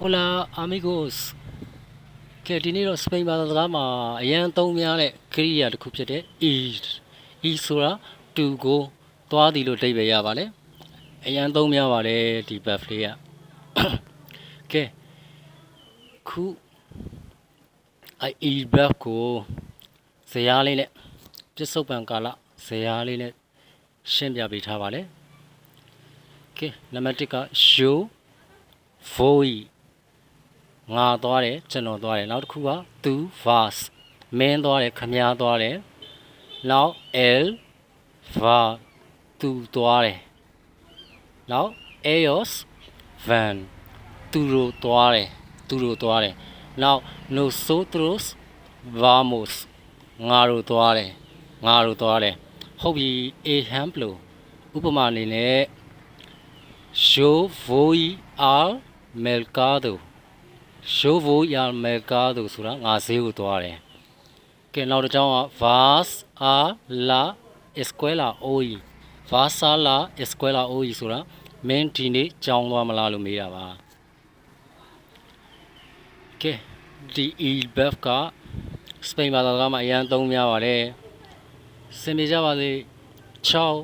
Hola amigos ကဲဒီနေ့တော့စပိန်ဘာသာစကားမှာအရန်သုံးများတဲ့ကရိယာတစ်ခုဖြစ်တဲ့ ir ဆိုတာ to go သွားသည်လို့အဓိပ္ပာယ်ရပါတယ်အရန်သုံးများပါတယ်ဒီ buff လေးကကဲခုir buff ကိုဇယားလေးနဲ့ပြစ္ဆုတ်ပံကာလဇယားလေးနဲ့ရှင်းပြပေးထားပါတယ်ကဲနံပါတ်1က show voiငါသွားတယ်ကျွန်တော်သွားတယ်နောက်တစ်ခုက tu vas မင်းသွားတယ်ခမည်းသွားတယ်နောက် el va tu သွားတယ်နောက် ellos van tu တို့သွားတယ်သူတို့သွားတယ်နောက် nosotros vamos ငါတို့သွားတယ်ငါတို့သွားတယ်ဟုတ်ပြီ ejemplo ဥပမာအနေနဲ့ yo voy al mercado yo voy al mercado ဆိုတာငါဈေးကိုသွားတယ်ကဲနောက်တစ်ကြောင်းက vas a la escuela hoy vas a la escuela hoy ဆိုတာမင်းဒီနေ့ကျောင်းသွားမလားလို့မေးတာပါကဲဒီ el verb ကစပိန်ဘာသာစကားမှာအရင်သုံးများပါတယ်စင်ပြေကြပါစေ ciao